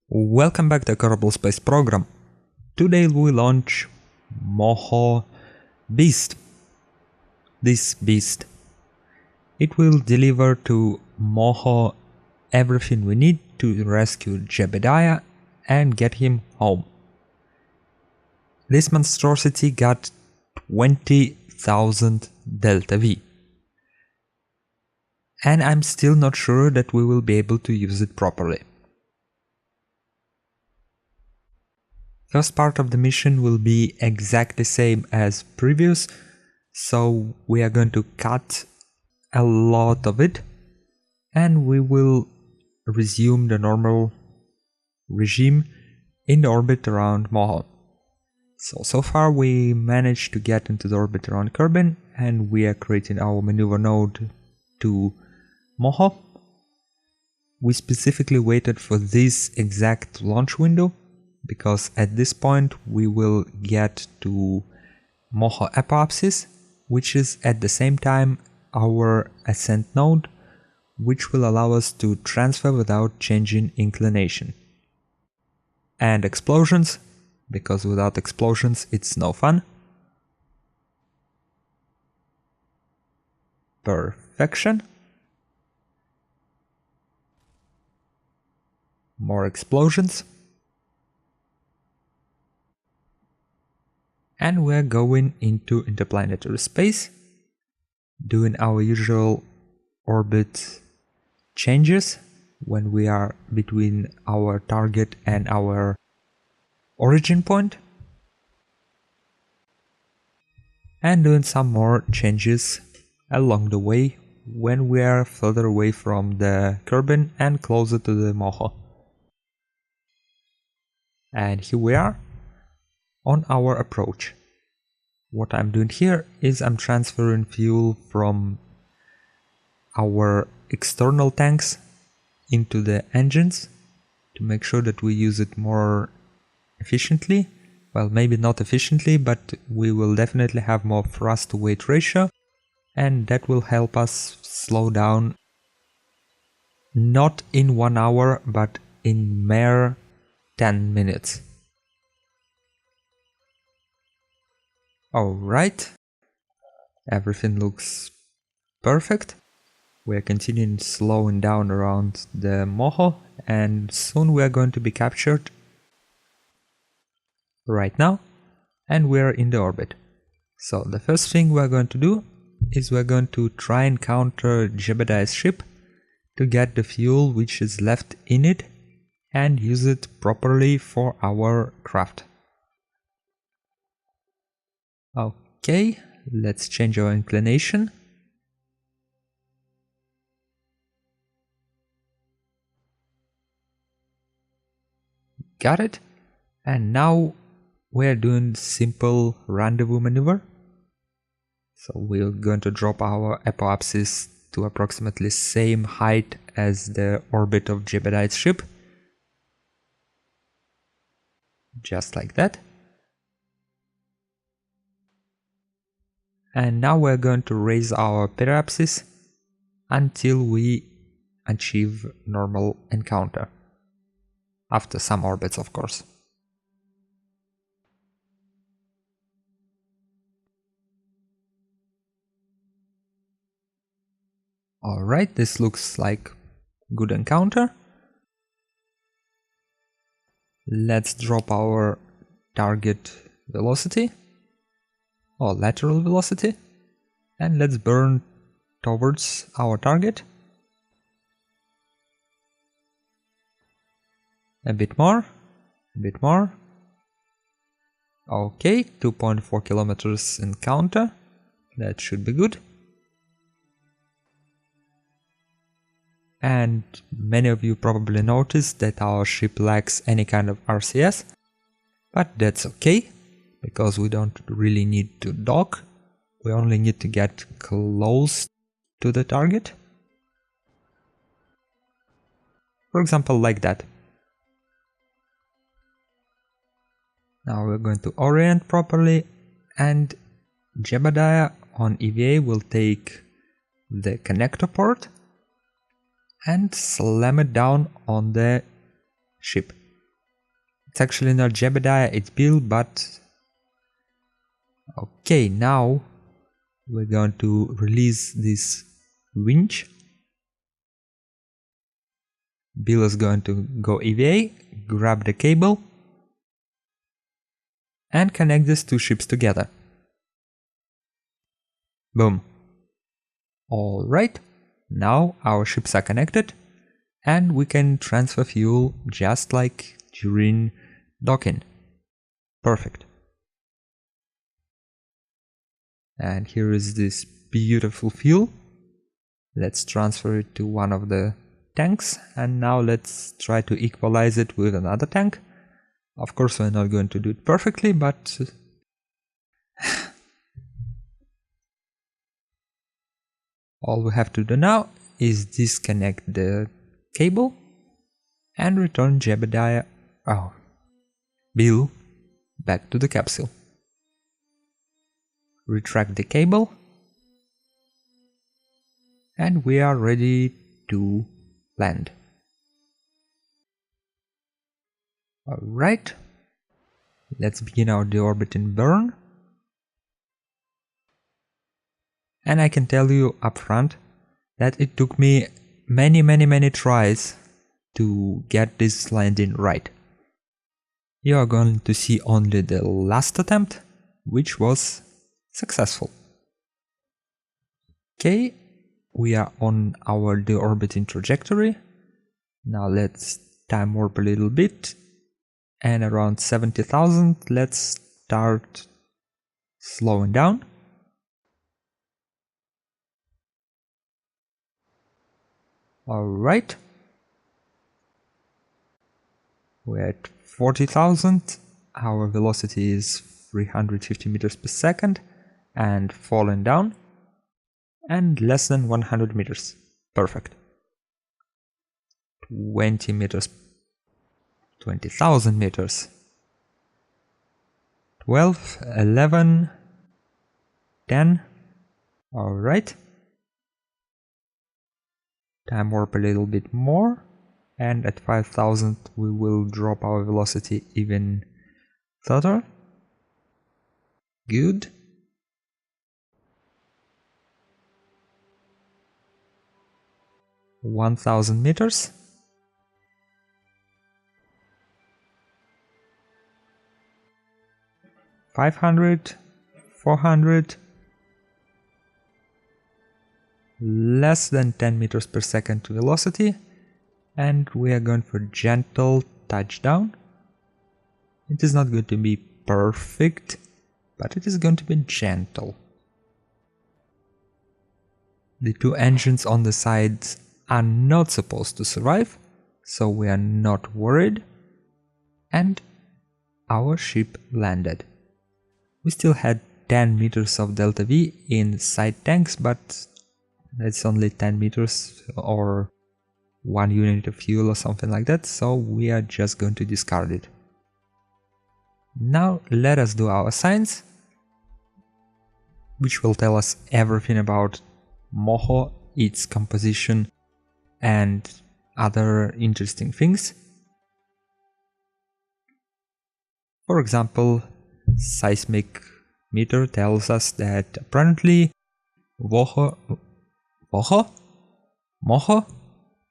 Welcome back to Kerbal Space Program. Today we launch Moho Beast. This beast. It will deliver to Moho everything we need to rescue Jebediah and get him home. This monstrosity got 20,000 Delta V. And I'm still not sure that we will be able to use it properly. First part of the mission will be exactly same as previous, so we are going to cut a lot of it and we will resume the regime in the orbit around Moho. So far we managed to get into the orbit around Kerbin and we are creating our maneuver node to Moho. We specifically waited for this exact launch window because at this point we will get to Moho apoapsis, which is at the same time our ascent node, which will allow us to transfer without changing inclination. And explosions, because without explosions it's no fun. Perfection. More explosions. And we're going into interplanetary space, doing our usual orbit changes when we are between our target and our origin point, and doing some more changes along the way when we are further away from the Kerbin and closer to the Moho. And here we are on our approach. What I'm doing here is I'm transferring fuel from our external tanks into the engines to make sure that we use it more efficiently. Well, maybe not efficiently, but we will definitely have more thrust to weight ratio, and that will help us slow down not in 1 hour but in mere 10 minutes. Alright, everything looks perfect. We are continuing slowing down around the Moho and soon we are going to be captured right now and we are in the orbit. So the first thing we are going to do is we are going to try and counter Jebediah's ship to get the fuel which is left in it and use it properly for our craft. Okay, let's change our inclination. Got it. And now we're doing simple rendezvous maneuver. So we're going to drop our apoapsis to approximately same height as the orbit of Jebediah's ship. Just like that. And now we're going to raise our periapsis until we achieve normal encounter. After some orbits, of course. Alright, this looks like good encounter. Let's drop our target velocity or lateral velocity and let's burn towards our target. A bit more. Okay, 2.4 kilometers encounter. That should be good. And many of you probably noticed that our ship lacks any kind of RCS, but that's okay, because we don't really need to dock. We only need to get close to the target. For example, like that. Now we're going to orient properly and Jebediah on EVA will take the connector port and slam it down on the ship. It's actually not Jebediah, it's Bill, but... Okay, now we're going to release this winch. Bill is going to go EVA, grab the cable, and connect these two ships together. Boom. Alright, now our ships are connected, and we can transfer fuel just like during docking. Perfect. And here is this beautiful fuel. Let's transfer it to one of the tanks, and now let's try to equalize it with another tank. Of course, we're not going to do it perfectly, but all we have to do now is disconnect the cable and return Bill back to the capsule. Retract the cable, and we are ready to land. Alright, let's begin our deorbiting burn. And I can tell you up front that it took me many tries to get this landing right. You are going to see only the last attempt, which was successful. Okay, we are on our deorbiting trajectory. Now let's time warp a little bit, and around 70,000 let's start slowing down. Alright, we're at 40,000, our velocity is 350 meters per second and falling down, and less than 100 meters. Perfect. 20 meters, 20,000 meters, 12, 11, 10, alright. Time warp a little bit more, and at 5,000 we will drop our velocity even further. Good. $1,000 meters. 500, 400, less than 10 meters per second to velocity, and we are going for gentle touchdown. It is not going to be perfect, but it is going to be gentle. The two engines on the sides are not supposed to survive, so we are not worried, and our ship landed. We still had 10 meters of delta V in side tanks, but it's only 10 meters or 1 unit of fuel or something like that, so we are just going to discard it. Now let us do our science, which will tell us everything about Moho, its composition and other interesting things. For example, seismic meter tells us that apparently Moho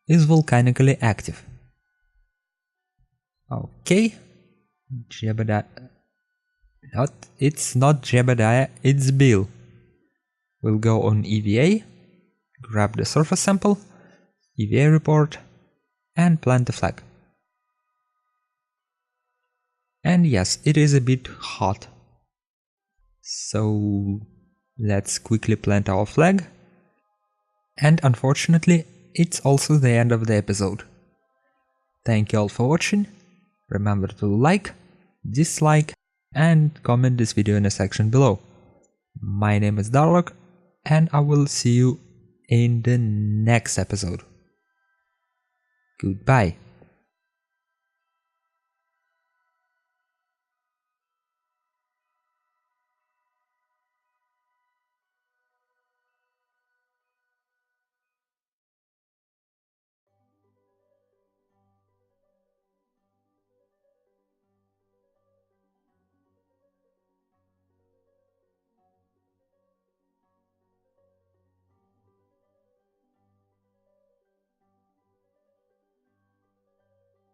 is volcanically active. Okay, Jebediah. It's not Jebediah, it's Bill. We'll go on EVA, grab the surface sample, EVA report, and plant the flag. And yes, it is a bit hot. So let's quickly plant our flag. And unfortunately, it's also the end of the episode. Thank you all for watching. Remember to like, dislike, and comment this video in the section below. My name is Darlock, and I will see you in the next episode. Goodbye.